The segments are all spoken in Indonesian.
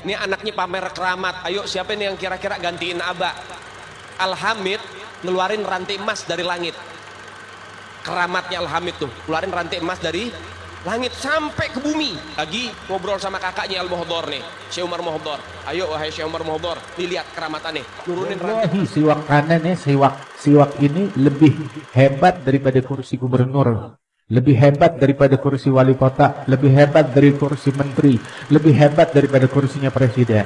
ini anaknya pamer keramat. Ayo siapa nih yang kira-kira gantiin Aba? Al-Hamid ngeluarin rantai emas dari langit. Keramatnya Al-Hamid tuh keluarin rantai emas dari langit sampai ke bumi. Lagi ngobrol sama kakaknya Al-Muhdhar nih, Syekh Umar Muhdhar. Ayo wahai Syekh Umar Muhdhar, nih lihat keramatannya, nurunin rantai. Siwak kanan ya, siwak ini lebih hebat daripada kursi gubernur, lebih hebat daripada kursi wali kota, lebih hebat dari kursi menteri, lebih hebat daripada kursinya presiden.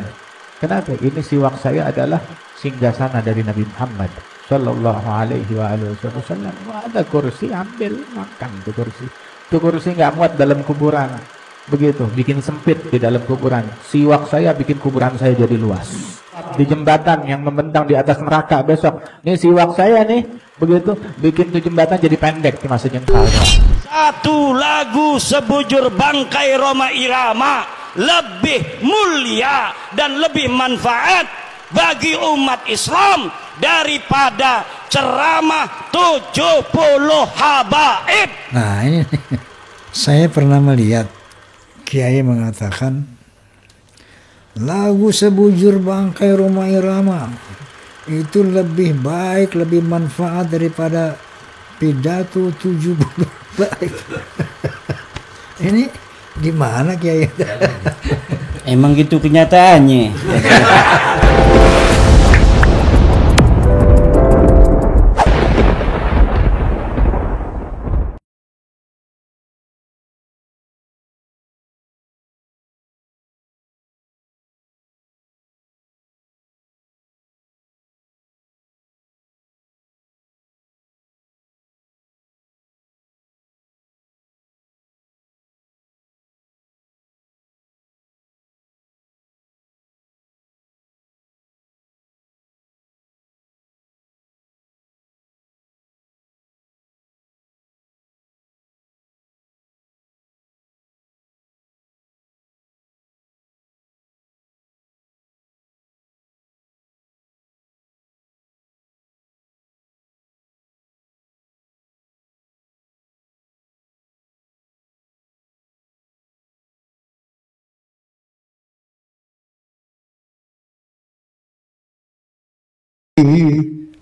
Kenapa? Ini siwak saya adalah singgasana dari Nabi Muhammad Sallallahu Alaihi Wasallam. Ada kursi, ambil makan tuh kursi. Itu kursi nggak muat dalam kuburan, begitu bikin sempit di dalam kuburan. Siwak saya bikin kuburan saya jadi luas. Di jembatan yang membentang di atas neraka besok, nih siwak saya nih, begitu bikin tuh jembatan jadi pendek di masa jengkal. Satu lagu sebujur bangkai Roma Irama lebih mulia dan lebih manfaat bagi umat Islam daripada ceramah 70 habaib. Nah ini saya pernah melihat kiai mengatakan lagu sebujur bangkai Roma Irama itu lebih baik, lebih manfaat daripada pidato 70 habaib. Ini di mana kiai? Emang gitu kenyataannya.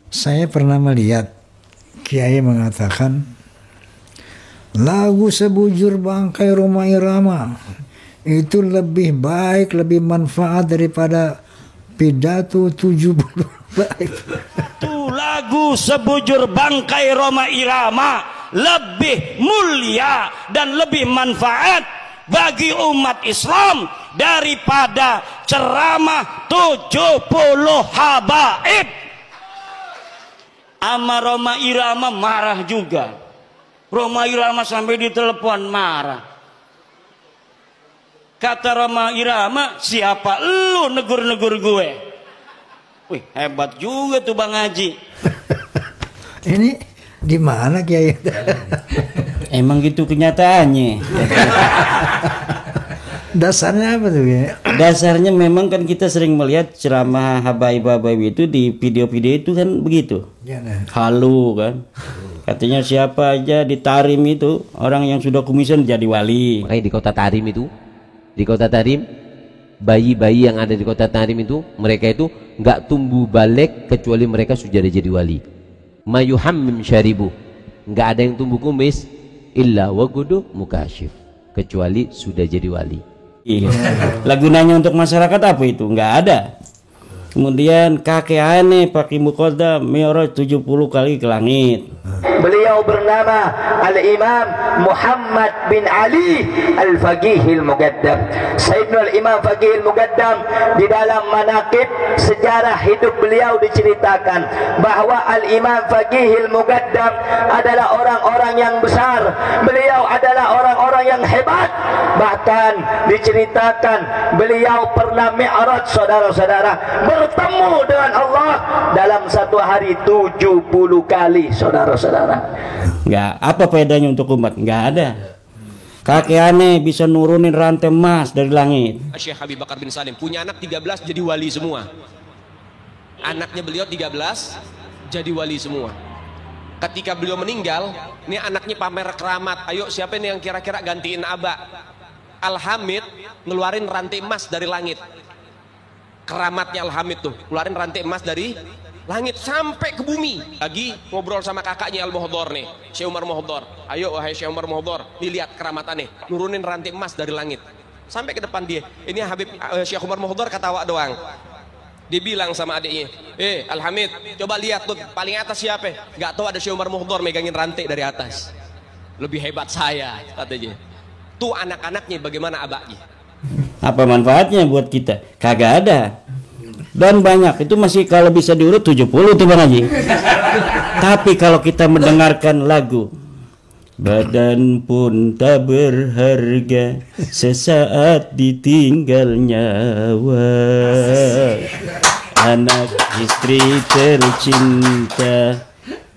Saya pernah melihat kiai mengatakan lagu sebujur bangkai Roma Irama itu lebih baik, lebih manfaat daripada pidato 70 habaib. Itu lagu sebujur bangkai Roma Irama lebih mulia dan lebih manfaat bagi umat Islam daripada ceramah 70 habaib. Ama Roma Irama marah juga. Roma Irama sampai ditelepon marah. Kata Roma Irama, siapa lu negur-negur gue? Wih, hebat juga tuh Bang Haji. Ini di mana kiai? Emang gitu kenyataannya. Dasarnya apa tuh ya? Dasarnya memang kan kita sering melihat ceramah habaib-habaib itu di video-video itu kan begitu. Ya, nah. Halu kan. Katanya siapa aja di Tarim itu orang yang sudah kumisan jadi wali. Makanya di kota Tarim itu, di kota Tarim, bayi-bayi yang ada di kota Tarim itu, mereka itu nggak tumbuh balik kecuali mereka sudah jadi wali. Mayuhammim syaribu, nggak ada yang tumbuh kumis illa wagudu mukashif, kecuali sudah jadi wali. Iya. Lagunanya untuk masyarakat apa itu? Nggak ada. Kemudian kakek aneh pakai muqaddam mi'raj 70 kali ke langit. Beliau bernama Al-Imam Muhammad bin Ali Al-Faqih Al-Muqaddam. Sayyidina Al-Imam Faqih Al-Muqaddam, di dalam manaqib sejarah hidup beliau diceritakan bahwa Al-Imam Faqih Al-Muqaddam adalah orang-orang yang besar. Beliau adalah orang-orang yang hebat. Bahkan diceritakan beliau pernah mi'raj, saudara-saudara, bertemu dengan Allah dalam satu hari 70 kali, saudara-saudara. Nggak, apa bedanya untuk umat? Nggak ada. Kakek aneh bisa nurunin rantai emas dari langit. Syekh Habib Bakar bin Salim punya anak 13 jadi wali semua. Anaknya beliau 13 jadi wali semua. Ketika beliau meninggal, ini anaknya pamer keramat. Ayo siapa nih yang kira-kira gantiin Aba? Al-Hamid ngeluarin rantai emas dari langit. keramatnya Al-Hamid tuh, keluarin rantai emas dari langit sampai ke bumi. Lagi ngobrol sama kakaknya Al-Muhdhar nih, Syekh Umar Muhdhar. Ayo wahai Syekh Umar Muhdhar, nih lihat keramatannya, nurunin rantai emas dari langit sampai ke depan dia. Ini Habib Syekh Umar Muhdhar kata awak doang. Dia bilang sama adiknya, Al-Hamid, coba lihat tuh paling atas siapa? Gak tahu, ada Syekh Umar Muhdhar megangin rantai dari atas. Lebih hebat saya, katanya. Tuh anak-anaknya bagaimana abaknya? Apa manfaatnya buat kita? Kagak ada. Dan banyak, itu masih kalau bisa diurut 70 tuh Bang Haji. Tapi kalau kita mendengarkan lagu, badan pun tak berharga sesaat ditinggal nyawa, anak istri tercinta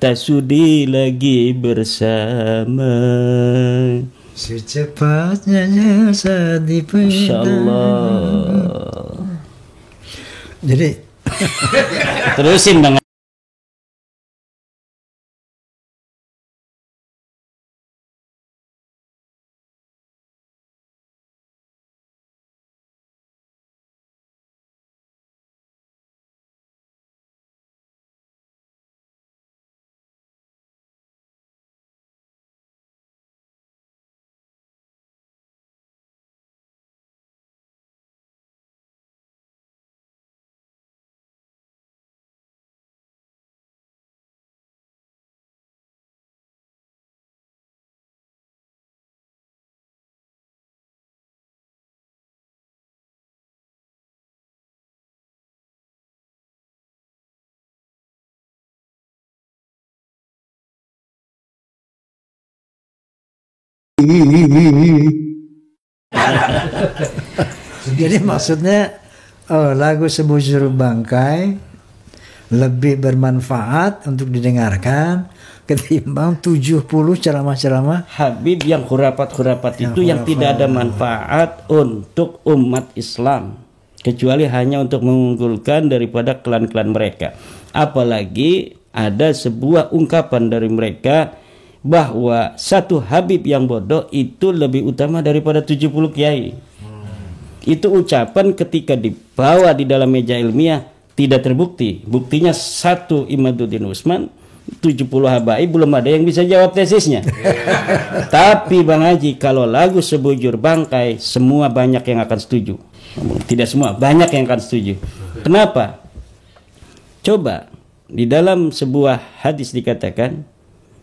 tak sudi lagi bersama, secepatnya saat Masya Allah. Jadi Terusin Bang. Jadi maksudnya lagu Sebujur Bangkai lebih bermanfaat untuk didengarkan ketimbang 70 ceramah-ceramah Habib yang khurafat-khurafat itu yang tidak ada manfaat untuk umat Islam, kecuali hanya untuk mengunggulkan daripada klan-klan mereka. Apalagi ada sebuah ungkapan dari mereka bahwa satu Habib yang bodoh itu lebih utama daripada 70 kiai. Itu ucapan ketika dibawa di dalam meja ilmiah tidak terbukti. Buktinya satu Imaduddin Usman, 70 habaib belum ada yang bisa jawab tesisnya. Tapi Bang Haji, kalau lagu Sebujur Bangkai semua banyak yang akan setuju. Tidak semua, banyak yang akan setuju. Kenapa? Coba di dalam sebuah hadis dikatakan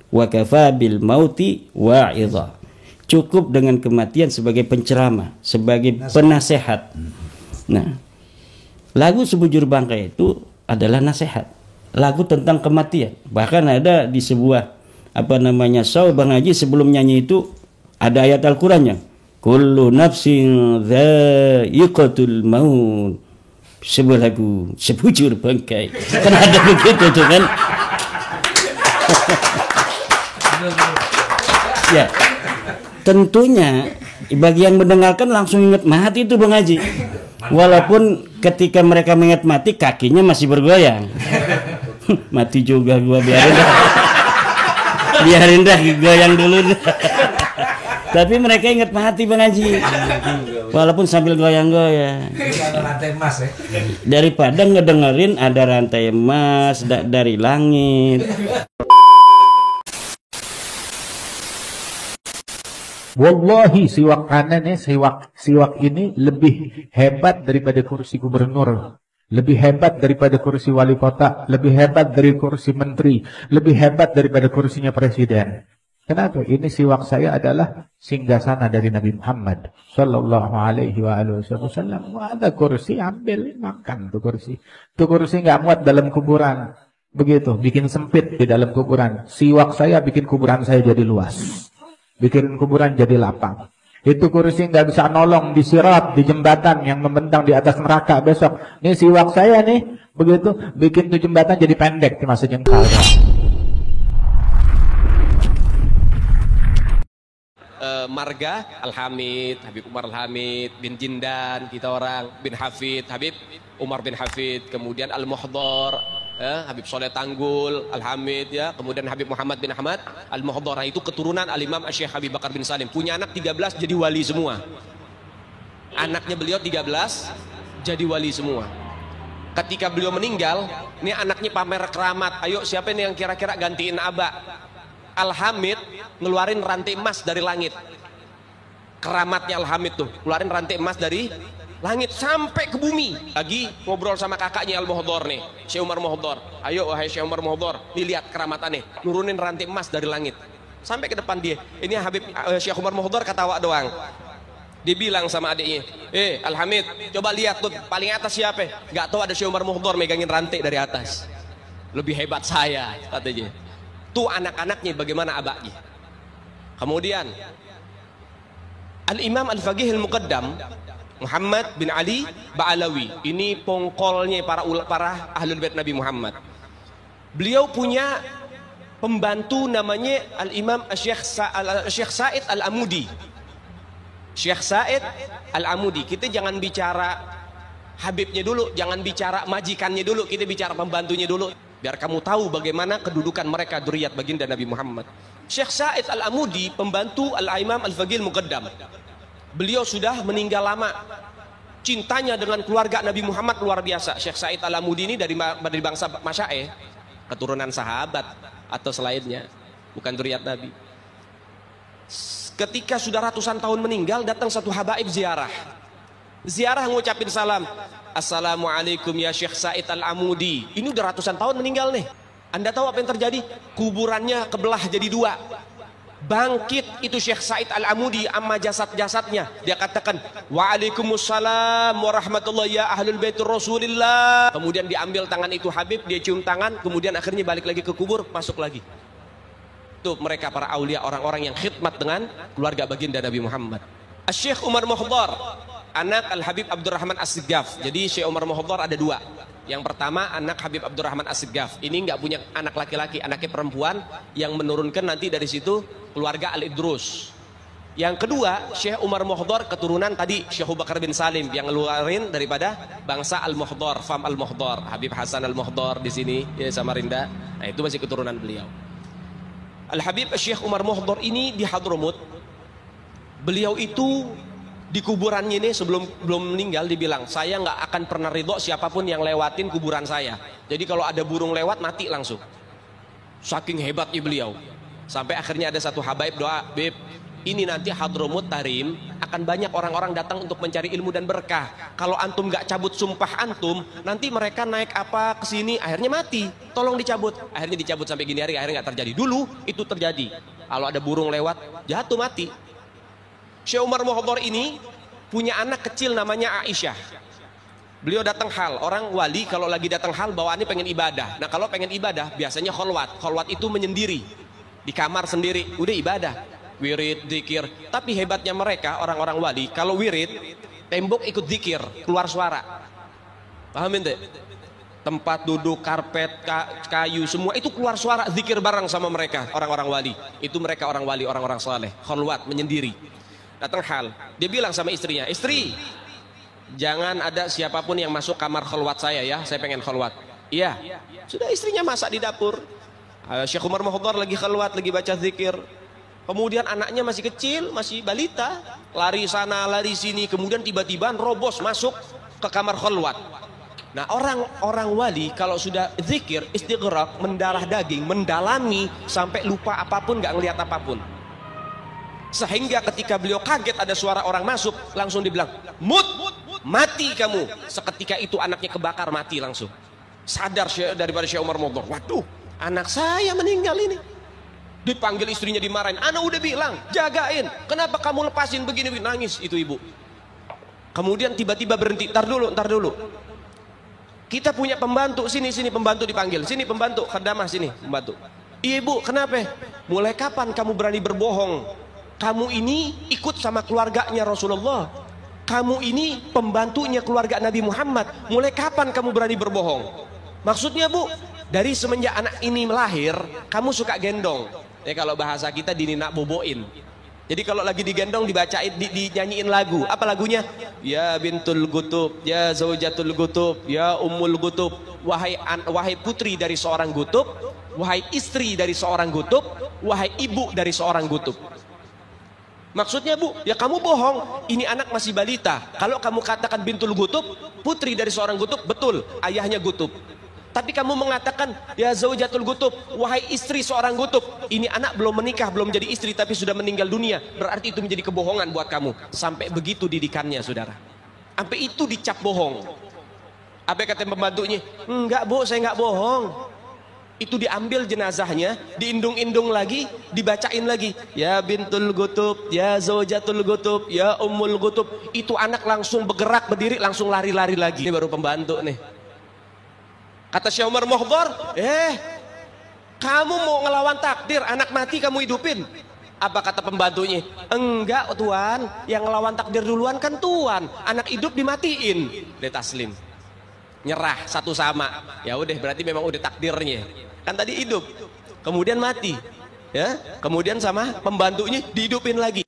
wa kafa bil mauti wa'idha. Cukup dengan kematian sebagai penceramah, sebagai penasehat. Nah, lagu Sebujur Bangkai itu adalah nasihat. Lagu tentang kematian. Bahkan ada di sebuah show Bang Haji, sebelum nyanyi itu ada ayat Al-Qur'annya. Kullu nafsin dha'iqatul maut. Sebuah lagu Sebujur Bangkai. Kan ada begitu tuh kan. Ya, tentunya bagi yang mendengarkan langsung ingat mati itu Bang Haji. Walaupun ketika mereka mengingat mati kakinya masih bergoyang. Mati juga gua, biarin dah goyang dulu dah. Tapi mereka ingat mati Bang Haji. Walaupun sambil goyang-goyang. Daripada ngedengerin ada rantai emas dari langit. Wallahi siwak kanan siwak ini lebih hebat daripada kursi gubernur, lebih hebat daripada kursi wali kota, lebih hebat dari kursi menteri, lebih hebat daripada kursinya presiden. Kenapa? Ini siwak saya adalah singgasana dari Nabi Muhammad sallallahu alaihi wasallam. Ada kursi, ambil makan tuh kursi. Tuh kursi nggak muat dalam kuburan. Begitu, bikin sempit di dalam kuburan. Siwak saya bikin kuburan saya jadi luas. Bikin kuburan jadi lapang. Itu kursi nggak bisa nolong di sirat, di jembatan yang membentang di atas neraka besok. Ini siwak saya nih, begitu bikin tuh jembatan jadi pendek di masa jengkal. Marga Al-Hamid, Habib Umar Al-Hamid bin Jindan, kita orang bin Hafid, Habib Umar bin Hafid, kemudian Al-Muhdhar, Habib Soleh Tanggul, Al-Hamid, ya, kemudian Habib Muhammad bin Ahmad Al-Muhdhar. Itu keturunan Al-Imam Syekh Habib Bakar bin Salim. Punya anak 13 jadi wali semua. Anaknya beliau 13 jadi wali semua. ketika beliau meninggal, ini anaknya pamer keramat. Ayo siapa nih yang kira-kira gantiin Aba? Al-Hamid ngeluarin rantai emas dari langit. Keramatnya Al-Hamid tuh, ngeluarin rantai emas dari langit sampai ke bumi. Lagi ngobrol sama kakaknya Al-Muhdhar nih, Syekh Umar Muhdhar. Ayo wahai Syekh Umar Muhdhar, nih lihat keramatannya, nurunin rantai emas dari langit. Sampai ke depan dia. Ini Habib Syekh Umar Muhdhar ketawa doang. Dia bilang sama adiknya, Al-Hamid, coba lihat tuh paling atas siapa? Gak tahu ada Syekh Umar Muhdhar megangin rantai dari atas. Lebih hebat saya, katanya. Tuh anak-anaknya bagaimana abaknya. Kemudian Al-Imam Al-Faqih Al-Muqaddam Muhammad bin Ali Ba'alawi. Ini pongkolnya para ahlul bait Nabi Muhammad. Beliau punya pembantu namanya Al-Imam Syekh Said Al-Amudi. Syekh Said Al-Amudi. Kita jangan bicara Habibnya dulu, jangan bicara majikannya dulu, kita bicara pembantunya dulu. Biar kamu tahu bagaimana kedudukan mereka dzurriyyat baginda Nabi Muhammad. Syekh Said Al-Amudi, pembantu Al-Imam Al-Faqih Al-Muqaddam. Beliau sudah meninggal lama. Cintanya dengan keluarga Nabi Muhammad luar biasa. Syekh Said Al-Amudi ini dari bangsa Masya'eh, keturunan sahabat atau selainnya, bukan dzurriyyat Nabi. Ketika sudah ratusan tahun meninggal, datang satu habaib ziarah. Ziarah ngucapin salam. Assalamualaikum ya Syekh Said Al-Amudi. Ini udah ratusan tahun meninggal nih. Anda tahu apa yang terjadi? Kuburannya kebelah jadi dua. Bangkit itu Syekh Said Al-Amudi amma jasad-jasadnya. Dia katakan, Waalaikumsalam warahmatullahi ya ahlul bait Rasulillah. Kemudian diambil tangan itu Habib, dia cium tangan, kemudian akhirnya balik lagi ke kubur, masuk lagi. Itu mereka para aulia, orang-orang yang khidmat dengan keluarga baginda Nabi Muhammad. Syekh Umar Muhdhar, anak Al-Habib Abdurrahman As-Siggaf. Jadi Syekh Umar Muhdhar ada dua. Yang pertama anak Habib Abdurrahman As-Siggaf. Ini nggak punya anak laki-laki, anaknya perempuan yang menurunkan nanti dari situ keluarga Al-Idrus. Yang kedua Syekh Umar Muhdhar keturunan tadi Syekh Abu Bakar bin Salim yang ngeluarin daripada bangsa Al-Muhdhar, fam Al-Muhdhar, Habib Hasan Al-Muhdhar di sini ya, Samarinda. Nah itu masih keturunan beliau. Al-Habib Syekh Umar Muhdhar ini di Hadramut. Beliau itu di kuburannya ini sebelum meninggal dibilang, saya nggak akan pernah ridho siapapun yang lewatin kuburan saya. Jadi kalau ada burung lewat mati langsung. Saking hebatnya beliau. Sampai akhirnya ada satu habaib doa, Bib, ini nanti Hadramut Tarim akan banyak orang-orang datang untuk mencari ilmu dan berkah. Kalau antum nggak cabut sumpah antum, nanti mereka naik apa ke sini, akhirnya mati. Tolong dicabut. Akhirnya dicabut sampai gini hari, akhirnya nggak terjadi. Dulu itu terjadi. Kalau ada burung lewat, jatuh mati. Syekh Umar Muhdhar ini punya anak kecil namanya Aisyah. Beliau datang hal, orang wali kalau lagi datang hal bawaannya pengen ibadah. Nah kalau pengen ibadah biasanya kholwat. Kholwat itu menyendiri di kamar sendiri, udah ibadah, wirid, zikir. Tapi hebatnya mereka orang-orang wali, kalau wirid tembok ikut zikir, keluar suara. Pahamin deh? Tempat duduk, karpet, kayu, semua itu keluar suara, zikir bareng sama mereka orang-orang wali. Itu mereka orang wali, orang-orang saleh, kholwat, menyendiri. Datang hal, dia bilang sama istrinya, istri, jangan ada siapapun yang masuk kamar kholwat saya ya, saya pengen kholwat. Iya, sudah istrinya masak di dapur. Syekh Umar Muhdhar lagi kholwat, lagi baca zikir. Kemudian anaknya masih kecil, masih balita, lari sana, lari sini. Kemudian tiba-tiba robos masuk ke kamar kholwat. Nah orang-orang wali kalau sudah zikir, istighraq, mendarah daging, mendalami sampai lupa apapun, nggak ngelihat apapun. Sehingga ketika beliau kaget ada suara orang masuk, langsung dibilang, mut, mati kamu. Seketika itu anaknya kebakar, mati langsung. Sadar daripada Syekh Umar Muhdhar, waduh, anak saya meninggal ini. Dipanggil istrinya, dimarahin. Ana udah bilang, jagain. Kenapa kamu lepasin begini? Nangis itu ibu. Kemudian tiba-tiba berhenti, ntar dulu. Kita punya pembantu, sini pembantu dipanggil. Sini pembantu, khadamah sini, pembantu. Ibu, kenapa? Mulai kapan kamu berani berbohong? Kamu ini ikut sama keluarganya Rasulullah. Kamu ini pembantunya keluarga Nabi Muhammad. Mulai kapan kamu berani berbohong? Maksudnya bu, dari semenjak anak ini melahir, kamu suka gendong. Ya kalau bahasa kita dininak boboin. Jadi kalau lagi digendong dibacain, dinyanyiin lagu. Apa lagunya? Ya bintul gutub, ya zaujatul gutub, ya ummul gutub. Wahai putri dari seorang gutub, wahai istri dari seorang gutub, wahai ibu dari seorang gutub. Maksudnya bu, ya kamu bohong, ini anak masih balita. Kalau kamu katakan bintul gutub, putri dari seorang gutub, betul, ayahnya gutub. Tapi kamu mengatakan, ya zaujatul gutub, wahai istri seorang gutub, ini anak belum menikah, belum jadi istri, tapi sudah meninggal dunia. Berarti itu menjadi kebohongan buat kamu. Sampai begitu didikannya, saudara. Sampai itu dicap bohong. Apa kata pembantunya? Enggak, Bu, saya enggak bohong. Itu diambil jenazahnya, diindung-indung lagi, dibacain lagi. Ya bintul gutub, ya zaujatul gutub, ya ummul gutub. Itu anak langsung bergerak, berdiri, langsung lari-lari lagi. Ini baru pembantu nih. Kata Syekh Umar Mohdhar, kamu mau ngelawan takdir, anak mati kamu hidupin. Apa kata pembantunya? Enggak, Tuan, yang ngelawan takdir duluan kan Tuan, anak hidup dimatiin. Dia taslim, nyerah satu sama. Ya udah, berarti memang udah takdirnya. Kan tadi hidup, kemudian mati, ya, kemudian sama pembantunya dihidupin lagi.